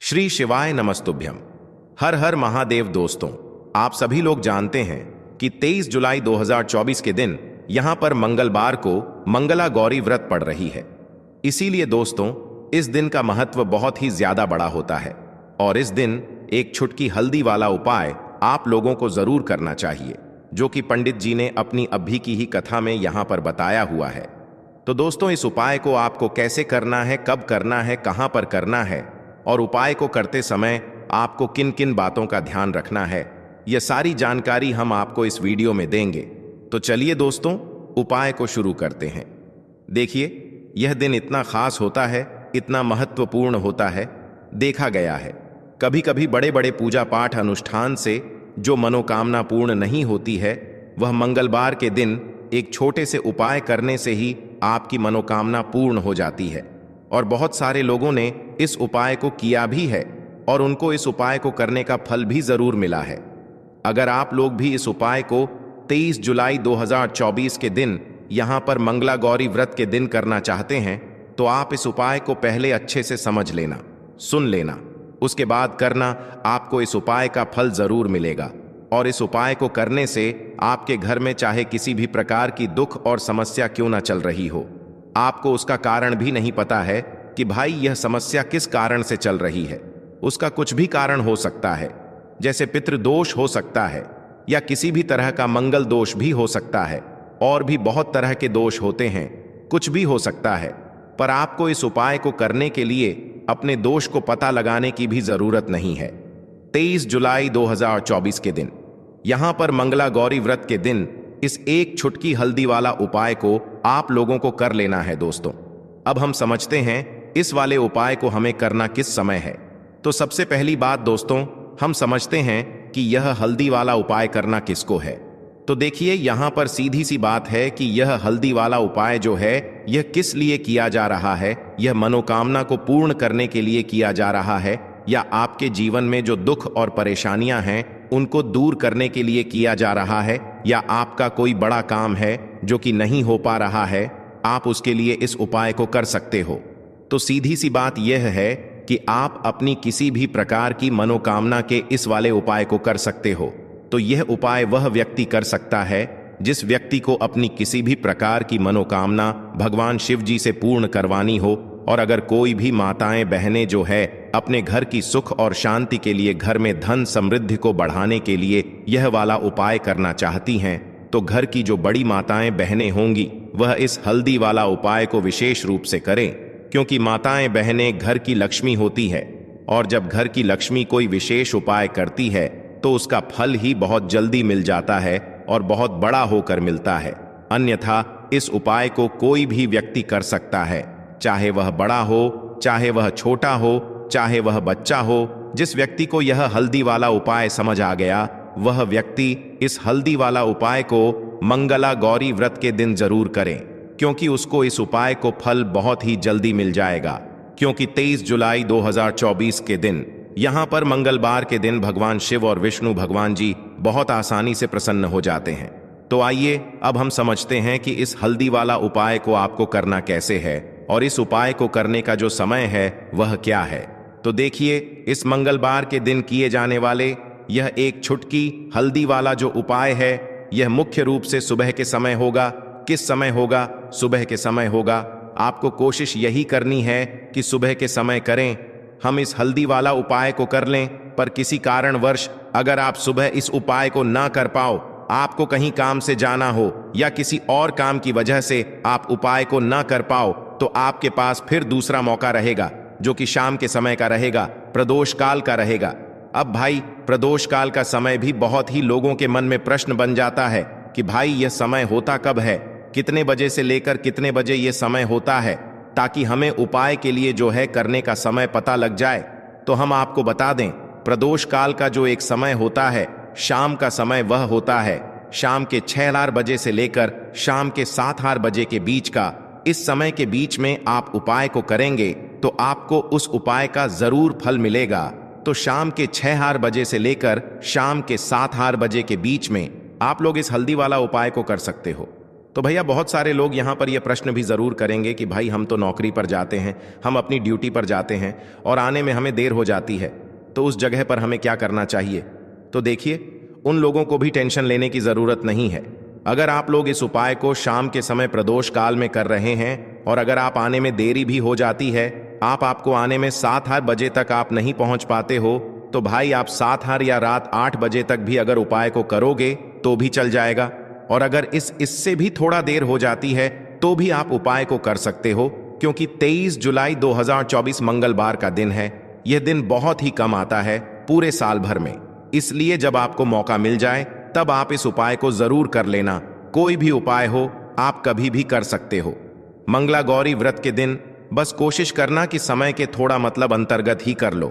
श्री शिवाय नमस्तुभ्यम। हर हर महादेव। दोस्तों, आप सभी लोग जानते हैं कि 23 जुलाई 2024 के दिन यहां पर मंगलवार को मंगला गौरी व्रत पड़ रही है। इसीलिए दोस्तों, इस दिन का महत्व बहुत ही ज्यादा बड़ा होता है और इस दिन एक छुटकी हल्दी वाला उपाय आप लोगों को जरूर करना चाहिए, जो कि पंडित जी ने अपनी अभी की ही कथा में यहां पर बताया हुआ है। तो दोस्तों, इस उपाय को आपको कैसे करना है, कब करना है, कहां पर करना है और उपाय को करते समय आपको किन किन बातों का ध्यान रखना है, यह सारी जानकारी हम आपको इस वीडियो में देंगे। तो चलिए दोस्तों, उपाय को शुरू करते हैं। देखिए, यह दिन इतना खास होता है, इतना महत्वपूर्ण होता है। देखा गया है कभी कभी बड़े बड़े पूजा पाठ अनुष्ठान से जो मनोकामना पूर्ण नहीं होती है, वह मंगलवार के दिन एक छोटे से उपाय करने से ही आपकी मनोकामना पूर्ण हो जाती है। और बहुत सारे लोगों ने इस उपाय को किया भी है और उनको इस उपाय को करने का फल भी जरूर मिला है। अगर आप लोग भी इस उपाय को 23 जुलाई 2024 के दिन यहां पर मंगला गौरी व्रत के दिन करना चाहते हैं, तो आप इस उपाय को पहले अच्छे से समझ लेना, सुन लेना, उसके बाद करना। आपको इस उपाय का फल जरूर मिलेगा और इस उपाय को करने से आपके घर में चाहे किसी भी प्रकार की दुख और समस्या क्यों ना चल रही हो, आपको उसका कारण भी नहीं पता है कि भाई यह समस्या किस कारण से चल रही है। उसका कुछ भी कारण हो सकता है, जैसे पितृदोष हो सकता है या किसी भी तरह का मंगल दोष भी हो सकता है, और भी बहुत तरह के दोष होते हैं, कुछ भी हो सकता है। पर आपको इस उपाय को करने के लिए अपने दोष को पता लगाने की भी जरूरत नहीं है। 23 जुलाई 2024 के दिन यहां पर मंगला गौरी व्रत के दिन इस एक छुटकी हल्दी वाला उपाय को आप लोगों को कर लेना है। दोस्तों, अब हम समझते हैं इस वाले उपाय को हमें करना किस समय है। तो सबसे पहली बात दोस्तों, हम समझते हैं कि यह हल्दी वाला उपाय करना किसको है। तो देखिए, यहां पर सीधी सी बात है कि यह हल्दी वाला उपाय जो है, यह किस लिए किया जा रहा है। यह मनोकामना को पूर्ण करने के लिए किया जा रहा है, या आपके जीवन में जो दुख और परेशानियां हैं उनको दूर करने के लिए किया जा रहा है, या आपका कोई बड़ा काम है जो कि नहीं हो पा रहा है, आप उसके लिए इस उपाय को कर सकते हो। तो सीधी सी बात यह है कि आप अपनी किसी भी प्रकार की मनोकामना के इस वाले उपाय को कर सकते हो। तो यह उपाय वह व्यक्ति कर सकता है जिस व्यक्ति को अपनी किसी भी प्रकार की मनोकामना भगवान शिव जी से पूर्ण करवानी हो। और अगर कोई भी माताएं बहनें जो है अपने घर की सुख और शांति के लिए, घर में धन समृद्धि को बढ़ाने के लिए यह वाला उपाय करना चाहती हैं, तो घर की जो बड़ी माताएं बहनें होंगी वह इस हल्दी वाला उपाय को विशेष रूप से करें, क्योंकि माताएं बहनें घर की लक्ष्मी होती है और जब घर की लक्ष्मी कोई विशेष उपाय करती है तो उसका फल ही बहुत जल्दी मिल जाता है और बहुत बड़ा होकर मिलता है। अन्यथा इस उपाय को कोई भी व्यक्ति कर सकता है, चाहे वह बड़ा हो, चाहे वह छोटा हो, चाहे वह बच्चा हो। जिस व्यक्ति को यह हल्दी वाला उपाय समझ आ गया, वह व्यक्ति इस हल्दी वाला उपाय को मंगला गौरी व्रत के दिन जरूर करें, क्योंकि उसको इस उपाय को फल बहुत ही जल्दी मिल जाएगा। क्योंकि 23 जुलाई 2024 के दिन यहां पर मंगलवार के दिन भगवान शिव और विष्णु भगवान जी बहुत आसानी से प्रसन्न हो जाते हैं। तो आइए अब हम समझते हैं कि इस हल्दी वाला उपाय को आपको करना कैसे है और इस उपाय को करने का जो समय है वह क्या है। तो देखिए, इस मंगलवार के दिन किए जाने वाले यह एक छुटकी हल्दी वाला जो उपाय है, यह मुख्य रूप से सुबह के समय होगा। किस समय होगा? सुबह के समय होगा। आपको कोशिश यही करनी है कि सुबह के समय करें। हम इस हल्दी वाला उपाय को कर लें, पर किसी कारणवश अगर आप सुबह इस उपाय को ना कर पाओ, आपको कहीं काम से जाना हो या किसी और काम की वजह से आप उपाय को ना कर पाओ, तो आपके पास फिर दूसरा मौका रहेगा, जो कि शाम के समय का रहेगा, प्रदोष काल का रहेगा। अब भाई, प्रदोष काल का समय भी बहुत ही लोगों के मन में प्रश्न बन जाता है कि भाई यह समय होता कब है, कितने बजे से लेकर कितने बजे यह समय होता है, ताकि हमें उपाय के लिए जो है करने का समय पता लग जाए। तो हम आपको बता दें, प्रदोष काल का जो एक समय होता है, शाम का समय, वह होता है शाम के 6 बजे से लेकर शाम के 7 बजे के बीच का। इस समय के बीच में आप उपाय को करेंगे तो आपको उस उपाय का जरूर फल मिलेगा। तो शाम के 6 बजे से लेकर शाम के 7 बजे के बीच में आप लोग इस हल्दी वाला उपाय को कर सकते हो। तो भैया बहुत सारे लोग यहाँ पर यह प्रश्न भी ज़रूर करेंगे कि भाई हम तो नौकरी पर जाते हैं, हम अपनी ड्यूटी पर जाते हैं और आने में हमें देर हो जाती है, तो उस जगह पर हमें क्या करना चाहिए। तो देखिए, उन लोगों को भी टेंशन लेने की ज़रूरत नहीं है। अगर आप लोग इस उपाय को शाम के समय प्रदोष काल में कर रहे हैं और अगर आप आने में देरी भी हो जाती है, आपको आने में 7 बजे तक आप नहीं पहुंच पाते हो, तो भाई आप 7 या रात 8 बजे तक भी अगर उपाय को करोगे तो भी चल जाएगा। और अगर इससे भी थोड़ा देर हो जाती है तो भी आप उपाय को कर सकते हो, क्योंकि 23 जुलाई 2024 मंगलवार का दिन है। यह दिन बहुत ही कम आता है पूरे साल भर में, इसलिए जब आपको मौका मिल जाए तब आप इस उपाय को जरूर कर लेना। कोई भी उपाय हो, आप कभी भी कर सकते हो। मंगला गौरी व्रत के दिन बस कोशिश करना कि समय के थोड़ा अंतर्गत ही कर लो,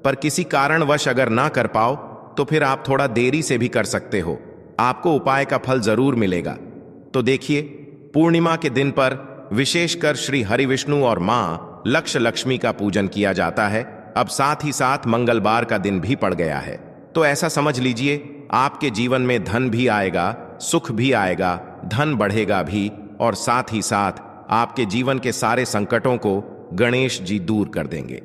पर किसी कारणवश अगर ना कर पाओ तो फिर आप थोड़ा देरी से भी कर सकते हो, आपको उपाय का फल जरूर मिलेगा। तो देखिए, पूर्णिमा के दिन पर विशेषकर श्री हरि विष्णु और मां लक्ष्मी का पूजन किया जाता है। अब साथ ही साथ मंगलवार का दिन भी पड़ गया है, तो ऐसा समझ लीजिए आपके जीवन में धन भी आएगा, सुख भी आएगा, धन बढ़ेगा भी, और साथ ही साथ आपके जीवन के सारे संकटों को गणेश जी दूर कर देंगे।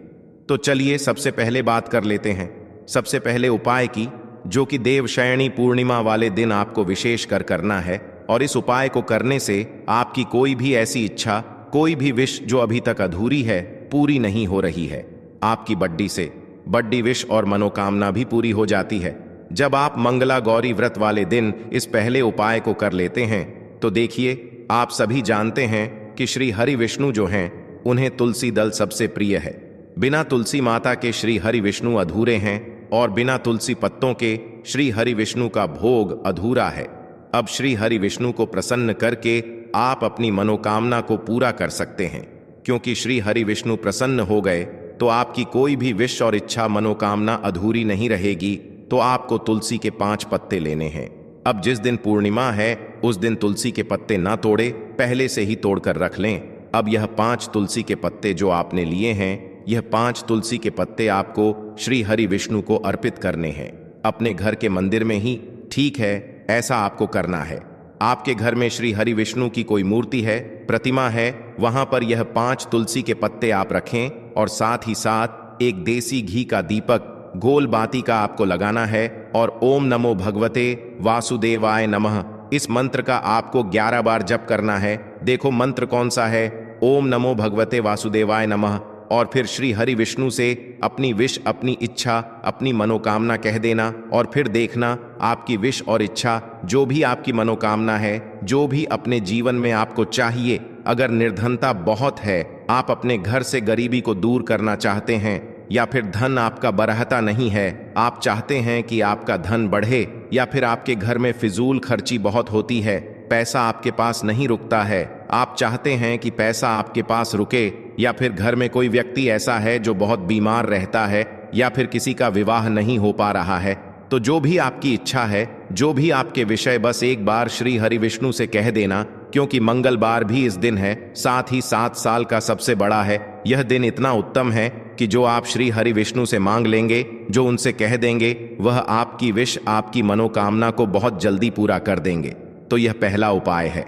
तो चलिए सबसे पहले बात कर लेते हैं सबसे पहले उपाय की, जो कि देवशयनी पूर्णिमा वाले दिन आपको विशेष कर करना है। और इस उपाय को करने से आपकी कोई भी ऐसी इच्छा, कोई भी विश जो अभी तक अधूरी है, पूरी नहीं हो रही है। आपकी बड्डी विश और मनोकामना भी पूरी हो जाती है जब आप मंगला गौरी व्रत वाले दिन इस पहले उपाय को कर लेते हैं। तो देखिए, आप सभी जानते हैं कि श्री हरि विष्णु जो हैं, उन्हें तुलसी दल सबसे प्रिय है। बिना तुलसी माता के श्री हरि विष्णु अधूरे हैं और बिना तुलसी पत्तों के श्री हरि विष्णु का भोग अधूरा है। अब श्री हरि विष्णु को प्रसन्न करके आप अपनी मनोकामना को पूरा कर सकते हैं, क्योंकि श्री हरि विष्णु प्रसन्न हो गए तो आपकी कोई भी विश और इच्छा मनोकामना अधूरी नहीं रहेगी। तो आपको तुलसी के 5 पत्ते लेने हैं। अब जिस दिन पूर्णिमा है उस दिन तुलसी के पत्ते ना तोड़े, पहले से ही तोड़कर रख लें। अब यह 5 तुलसी के पत्ते जो आपने लिए हैं, यह 5 तुलसी के पत्ते आपको श्री हरि विष्णु को अर्पित करने हैं, अपने घर के मंदिर में ही। ठीक है, ऐसा आपको करना है। आपके घर में श्री हरि विष्णु की कोई मूर्ति है, प्रतिमा है, वहां पर यह 5 तुलसी के पत्ते आप रखें और साथ ही साथ एक देसी घी का दीपक गोल बाती का आपको लगाना है और ओम नमो भगवते वासुदेवाय नमः इस मंत्र का आपको 11 बार जप करना है। देखो मंत्र कौन सा है, ओम नमो भगवते वासुदेवाय नमः। और फिर श्री हरि विष्णु से अपनी विश, अपनी इच्छा, अपनी मनोकामना कह देना और फिर देखना आपकी विश और इच्छा, जो भी आपकी मनोकामना है, जो भी अपने जीवन में आपको चाहिए। अगर निर्धनता बहुत है, आप अपने घर से गरीबी को दूर करना चाहते हैं, या फिर धन आपका बरहता नहीं है, आप चाहते हैं कि आपका धन बढ़े, या फिर आपके घर में फिजूल खर्ची बहुत होती है, पैसा आपके पास नहीं रुकता है, आप चाहते हैं कि पैसा आपके पास रुके, या फिर घर में कोई व्यक्ति ऐसा है जो बहुत बीमार रहता है, या फिर किसी का विवाह नहीं हो पा रहा है, तो जो भी आपकी इच्छा है, जो भी आपके विषय, बस एक बार श्री हरि विष्णु से कह देना। क्योंकि मंगलवार भी इस दिन है, साथ ही 7 साल का सबसे बड़ा है। यह दिन इतना उत्तम है कि जो आप श्री हरि विष्णु से मांग लेंगे, जो उनसे कह देंगे, वह आपकी विश, आपकी मनोकामना को बहुत जल्दी पूरा कर देंगे। तो यह पहला उपाय है।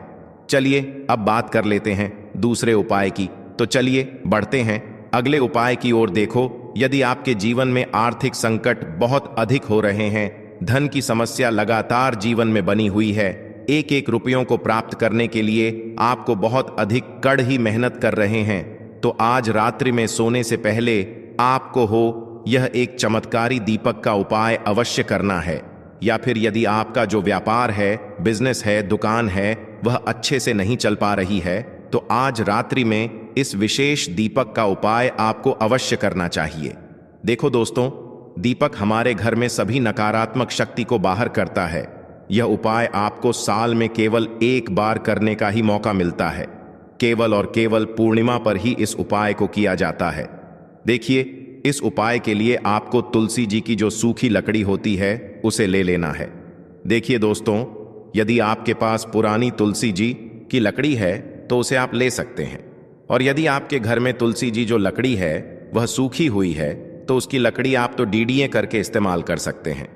चलिए अब बात कर लेते हैं दूसरे उपाय की। तो चलिए बढ़ते हैं अगले उपाय की ओर। देखो, यदि आपके जीवन में आर्थिक संकट बहुत अधिक हो रहे हैं, धन की समस्या लगातार जीवन में बनी हुई है, एक एक रुपयों को प्राप्त करने के लिए आपको बहुत अधिक कड़ी मेहनत कर रहे हैं, तो आज रात्रि में सोने से पहले आपको यह एक चमत्कारी दीपक का उपाय अवश्य करना है। या फिर यदि आपका जो व्यापार है, बिजनेस है, दुकान है, वह अच्छे से नहीं चल पा रही है, तो आज रात्रि में इस विशेष दीपक का उपाय आपको अवश्य करना चाहिए। देखो दोस्तों, दीपक हमारे घर में सभी नकारात्मक शक्ति को बाहर करता है। यह उपाय आपको साल में केवल एक बार करने का ही मौका मिलता है। केवल और केवल पूर्णिमा पर ही इस उपाय को किया जाता है। देखिए, इस उपाय के लिए आपको तुलसी जी की जो सूखी लकड़ी होती है उसे ले लेना है। देखिए दोस्तों, यदि आपके पास पुरानी तुलसी जी की लकड़ी है तो उसे आप ले सकते हैं, और यदि आपके घर में तुलसी जी जो लकड़ी है वह सूखी हुई है तो उसकी लकड़ी आप तो डीडीए करके इस्तेमाल कर सकते हैं।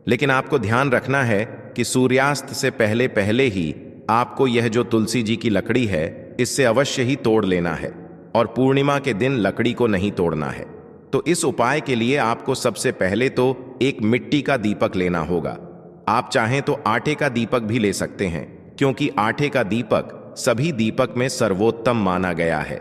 लेकिन आपको ध्यान रखना है कि सूर्यास्त से पहले पहले ही आपको यह जो तुलसी जी की लकड़ी है इससे अवश्य ही तोड़ लेना है और पूर्णिमा के दिन लकड़ी को नहीं तोड़ना है। तो इस उपाय के लिए आपको सबसे पहले तो एक मिट्टी का दीपक लेना होगा। आप चाहें तो आटे का दीपक भी ले सकते हैं, क्योंकि आटे का दीपक सभी दीपक में सर्वोत्तम माना गया है।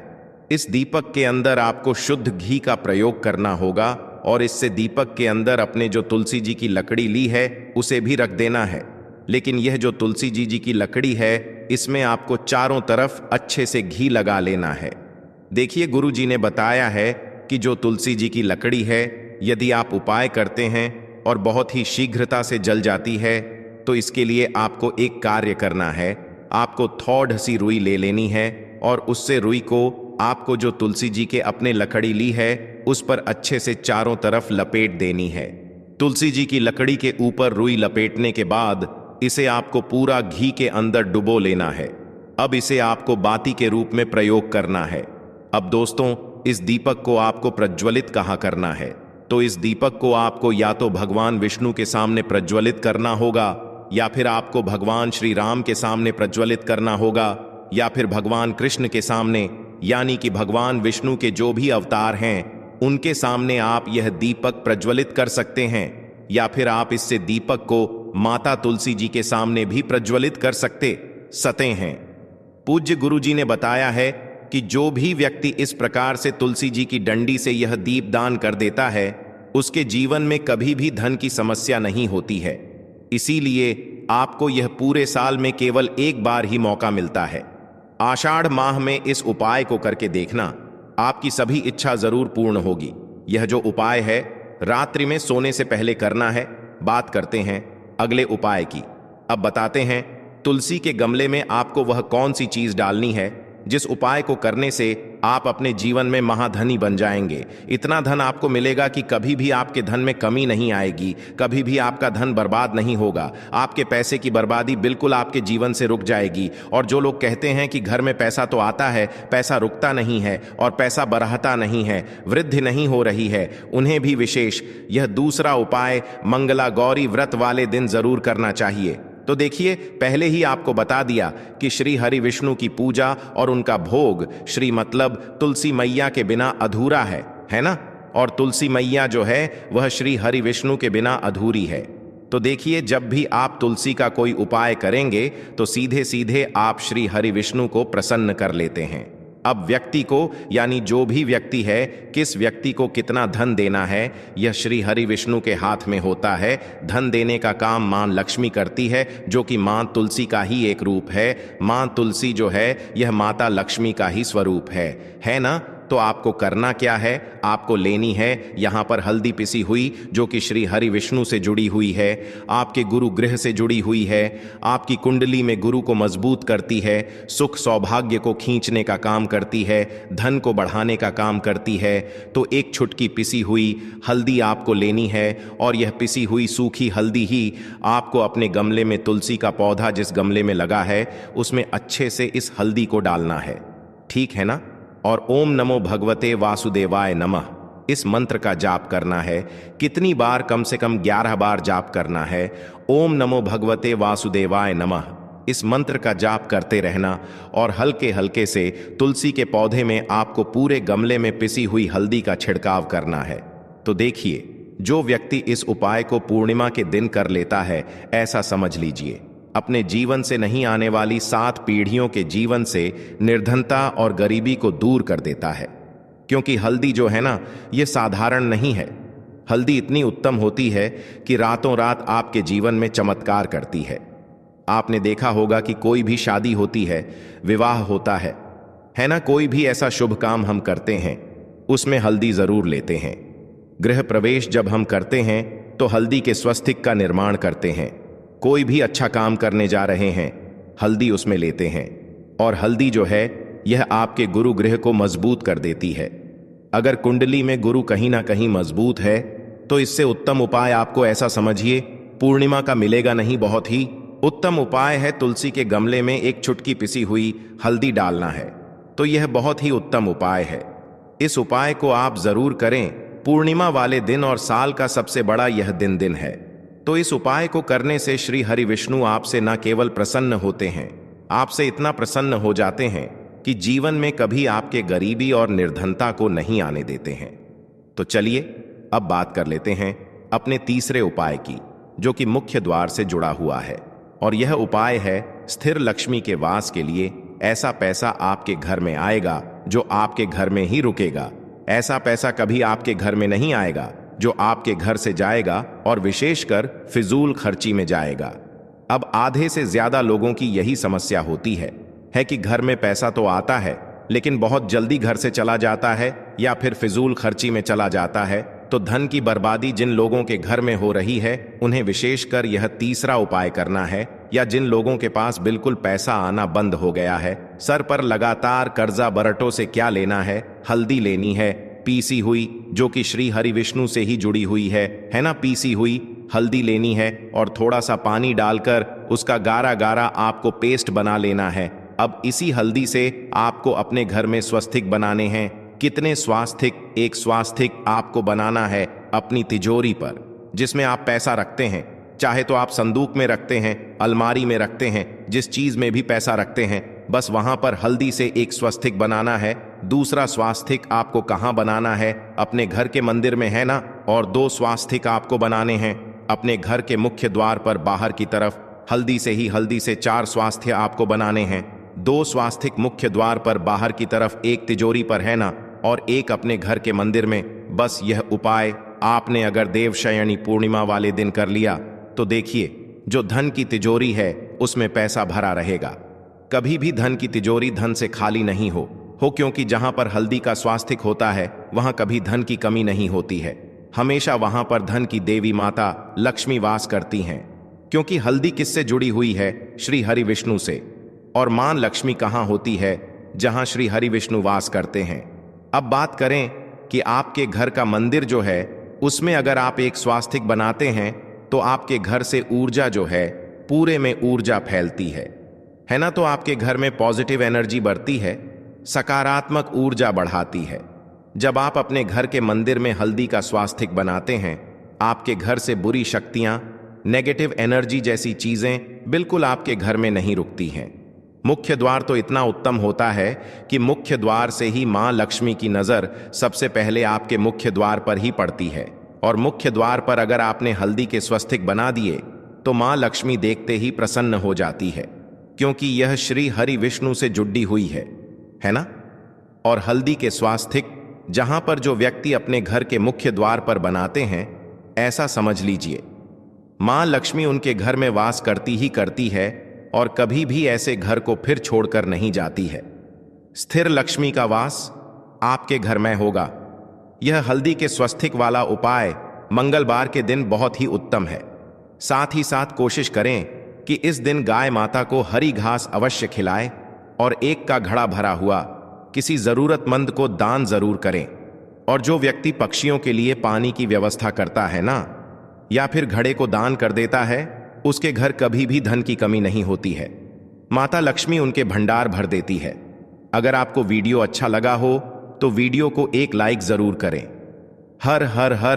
इस दीपक के अंदर आपको शुद्ध घी का प्रयोग करना होगा और इससे दीपक के अंदर अपने जो तुलसी जी की लकड़ी ली है उसे भी रख देना है। लेकिन यह जो तुलसी जी की लकड़ी है इसमें आपको चारों तरफ अच्छे से घी लगा लेना है। देखिए, गुरु जी ने बताया है कि जो तुलसी जी की लकड़ी है यदि आप उपाय करते हैं और बहुत ही शीघ्रता से जल जाती है तो इसके लिए आपको एक कार्य करना है। आपको थोड़ी सी रुई ले लेनी है और उससे रुई को आपको जो तुलसी जी के अपने लकड़ी ली है उस पर अच्छे से चारों तरफ लपेट देनी है। तुलसी जी की लकड़ी के ऊपर रुई लपेटने के बाद इसे आपको पूरा घी के अंदर डुबो लेना है। अब इसे आपको बाती के रूप में प्रयोग करना है। अब दोस्तों, इस दीपक को आपको प्रज्वलित कहाँ करना है, तो इस दीपक को आपको या तो भगवान विष्णु के सामने प्रज्वलित करना होगा, या फिर आपको भगवान श्री राम के सामने प्रज्वलित करना होगा, या फिर भगवान कृष्ण के सामने, यानी कि भगवान विष्णु के जो भी अवतार हैं उनके सामने आप यह दीपक प्रज्वलित कर सकते हैं। या फिर आप इससे दीपक को माता तुलसी जी के सामने भी प्रज्वलित कर सकते हैं। पूज्य गुरु जी ने बताया है कि जो भी व्यक्ति इस प्रकार से तुलसी जी की डंडी से यह दीप दान कर देता है उसके जीवन में कभी भी धन की समस्या नहीं होती है। इसीलिए आपको यह पूरे साल में केवल एक बार ही मौका मिलता है। आषाढ़ माह में इस उपाय को करके देखना, आपकी सभी इच्छा जरूर पूर्ण होगी। यह जो उपाय है रात्रि में सोने से पहले करना है। बात करते हैं अगले उपाय की। अब बताते हैं तुलसी के गमले में आपको वह कौन सी चीज डालनी है जिस उपाय को करने से आप अपने जीवन में महाधनी बन जाएंगे। इतना धन आपको मिलेगा कि कभी भी आपके धन में कमी नहीं आएगी, कभी भी आपका धन बर्बाद नहीं होगा। आपके पैसे की बर्बादी बिल्कुल आपके जीवन से रुक जाएगी। और जो लोग कहते हैं कि घर में पैसा तो आता है, पैसा रुकता नहीं है और पैसा बढ़ता नहीं है, वृद्धि नहीं हो रही है, उन्हें भी विशेष यह दूसरा उपाय मंगला गौरी व्रत वाले दिन जरूर करना चाहिए। तो देखिए, पहले ही आपको बता दिया कि श्री हरि विष्णु की पूजा और उनका भोग श्री मतलब तुलसी मैया के बिना अधूरा है ना। और तुलसी मैया जो है वह श्री हरि विष्णु के बिना अधूरी है। तो देखिए, जब भी आप तुलसी का कोई उपाय करेंगे तो सीधे सीधे आप श्री हरि विष्णु को प्रसन्न कर लेते हैं। अब व्यक्ति को, यानी जो भी व्यक्ति है, किस व्यक्ति को कितना धन देना है यह श्री हरि विष्णु के हाथ में होता है। धन देने का काम मां लक्ष्मी करती है, जो कि मां तुलसी का ही एक रूप है। मां तुलसी जो है यह माता लक्ष्मी का ही स्वरूप है ना। तो आपको करना क्या है, आपको लेनी है यहाँ पर हल्दी पिसी हुई, जो कि श्री हरि विष्णु से जुड़ी हुई है, आपके गुरु गृह से जुड़ी हुई है, आपकी कुंडली में गुरु को मजबूत करती है, सुख सौभाग्य को खींचने का काम करती है, धन को बढ़ाने का काम करती है। तो एक छुटकी पिसी हुई हल्दी आपको लेनी है और यह पिसी हुई सूखी हल्दी ही आपको अपने गमले में, तुलसी का पौधा जिस गमले में लगा है उसमें अच्छे से इस हल्दी को डालना है, ठीक है ना। और ओम नमो भगवते वासुदेवाय नमः इस मंत्र का जाप करना है। कितनी बार? कम से कम 11 बार जाप करना है। ओम नमो भगवते वासुदेवाय नमः इस मंत्र का जाप करते रहना और हल्के हल्के से तुलसी के पौधे में आपको पूरे गमले में पिसी हुई हल्दी का छिड़काव करना है। तो देखिए, जो व्यक्ति इस उपाय को पूर्णिमा के दिन कर लेता है, ऐसा समझ लीजिए अपने जीवन से नहीं आने वाली 7 पीढ़ियों के जीवन से निर्धनता और गरीबी को दूर कर देता है। क्योंकि हल्दी जो है ना, ये साधारण नहीं है। हल्दी इतनी उत्तम होती है कि रातों रात आपके जीवन में चमत्कार करती है। आपने देखा होगा कि कोई भी शादी होती है, विवाह होता है ना, कोई भी ऐसा शुभ काम हम करते हैं उसमें हल्दी जरूर लेते हैं। गृह प्रवेश जब हम करते हैं तो हल्दी के स्वस्तिक का निर्माण करते हैं। कोई भी अच्छा काम करने जा रहे हैं, हल्दी उसमें लेते हैं। और हल्दी जो है यह आपके गुरु गृह को मजबूत कर देती है। अगर कुंडली में गुरु कहीं ना कहीं मजबूत है तो इससे उत्तम उपाय आपको ऐसा समझिए पूर्णिमा का मिलेगा नहीं। बहुत ही उत्तम उपाय है तुलसी के गमले में एक चुटकी पिसी हुई हल्दी डालना है। तो यह बहुत ही उत्तम उपाय है। इस उपाय को आप जरूर करें पूर्णिमा वाले दिन, और साल का सबसे बड़ा यह दिन है। तो इस उपाय को करने से श्री हरि विष्णु आपसे न केवल प्रसन्न होते हैं आपसे इतना प्रसन्न हो जाते हैं कि जीवन में कभी आपके गरीबी और निर्धनता को नहीं आने देते हैं। तो चलिए अब बात कर लेते हैं अपने तीसरे उपाय की, जो कि मुख्य द्वार से जुड़ा हुआ है। और यह उपाय है स्थिर लक्ष्मी के वास के लिए। ऐसा पैसा आपके घर में आएगा जो आपके घर में ही रुकेगा। ऐसा पैसा कभी आपके घर में नहीं आएगा जो आपके घर से जाएगा और विशेषकर फिजूल खर्ची में जाएगा। अब आधे से ज्यादा लोगों की यही समस्या होती है कि घर में पैसा तो आता है लेकिन बहुत जल्दी घर से चला जाता है या फिर फिजूल खर्ची में चला जाता है। तो धन की बर्बादी जिन लोगों के घर में हो रही है उन्हें विशेषकर यह तीसरा उपाय करना है। या जिन लोगों के पास बिल्कुल पैसा आना बंद हो गया है, सर पर लगातार कर्जा बरटों से क्या लेना है, हल्दी लेनी है पीसी हुई, जो कि श्री हरि विष्णु से ही जुड़ी हुई है ना। पीसी हुई हल्दी लेनी है और थोड़ा सा पानी डालकर उसका गारा गारा आपको पेस्ट बना लेना है। अब इसी हल्दी से आपको अपने घर में स्वस्तिक बनाने हैं। कितने स्वास्तिक? एक स्वास्तिक आपको बनाना है अपनी तिजोरी पर, जिसमें आप पैसा रखते हैं। चाहे तो आप संदूक में रखते हैं, अलमारी में रखते हैं, जिस चीज में भी पैसा रखते हैं, बस वहां पर हल्दी से एक स्वस्तिक बनाना है। दूसरा स्वास्तिक आपको कहां बनाना है? अपने घर के मंदिर में, है ना। और 2 स्वास्तिक आपको बनाने हैं अपने घर के मुख्य द्वार पर बाहर की तरफ। हल्दी से 4 स्वास्थ्य आपको बनाने हैं। 2 स्वास्तिक मुख्य द्वार पर बाहर की तरफ, एक तिजोरी पर, है ना, और एक अपने घर के मंदिर में। बस यह उपाय आपने अगर देवशयनी पूर्णिमा वाले दिन कर लिया तो देखिए जो धन की तिजोरी है उसमें पैसा भरा रहेगा। कभी भी धन की तिजोरी धन से खाली नहीं हो, क्योंकि जहां पर हल्दी का स्वास्तिक होता है वहां कभी धन की कमी नहीं होती है। हमेशा वहां पर धन की देवी माता लक्ष्मी वास करती हैं, क्योंकि हल्दी किससे जुड़ी हुई है? श्री हरि विष्णु से। और मां लक्ष्मी कहां होती है? जहां श्री हरि विष्णु वास करते हैं। अब बात करें कि आपके घर का मंदिर जो है उसमें अगर आप एक स्वास्तिक बनाते हैं तो आपके घर से ऊर्जा जो है पूरे में ऊर्जा फैलती है ना। तो आपके घर में पॉजिटिव एनर्जी बढ़ती है, सकारात्मक ऊर्जा बढ़ाती है। जब आप अपने घर के मंदिर में हल्दी का स्वास्तिक बनाते हैं, आपके घर से बुरी शक्तियां, नेगेटिव एनर्जी जैसी चीजें बिल्कुल आपके घर में नहीं रुकती हैं। मुख्य द्वार तो इतना उत्तम होता है कि मुख्य द्वार से ही मां लक्ष्मी की नजर सबसे पहले आपके मुख्य द्वार पर ही पड़ती है। और मुख्य द्वार पर अगर आपने हल्दी के स्वस्तिक बना दिए तो मां लक्ष्मी देखते ही प्रसन्न हो जाती है, क्योंकि यह श्री हरि विष्णु से जुड़ी हुई है ना। और हल्दी के स्वास्तिक जहां पर जो व्यक्ति अपने घर के मुख्य द्वार पर बनाते हैं, ऐसा समझ लीजिए मां लक्ष्मी उनके घर में वास करती ही करती है और कभी भी ऐसे घर को फिर छोड़कर नहीं जाती है। स्थिर लक्ष्मी का वास आपके घर में होगा। यह हल्दी के स्वस्तिक वाला उपाय मंगलवार के दिन बहुत ही उत्तम है। साथ ही साथ कोशिश करें कि इस दिन गाय माता को हरी घास अवश्य खिलाएं और एक का घड़ा भरा हुआ किसी जरूरतमंद को दान जरूर करें। और जो व्यक्ति पक्षियों के लिए पानी की व्यवस्था करता है ना, या फिर घड़े को दान कर देता है, उसके घर कभी भी धन की कमी नहीं होती है। माता लक्ष्मी उनके भंडार भर देती है। अगर आपको वीडियो अच्छा लगा हो तो वीडियो को एक लाइक जरूर करें। हर हर हर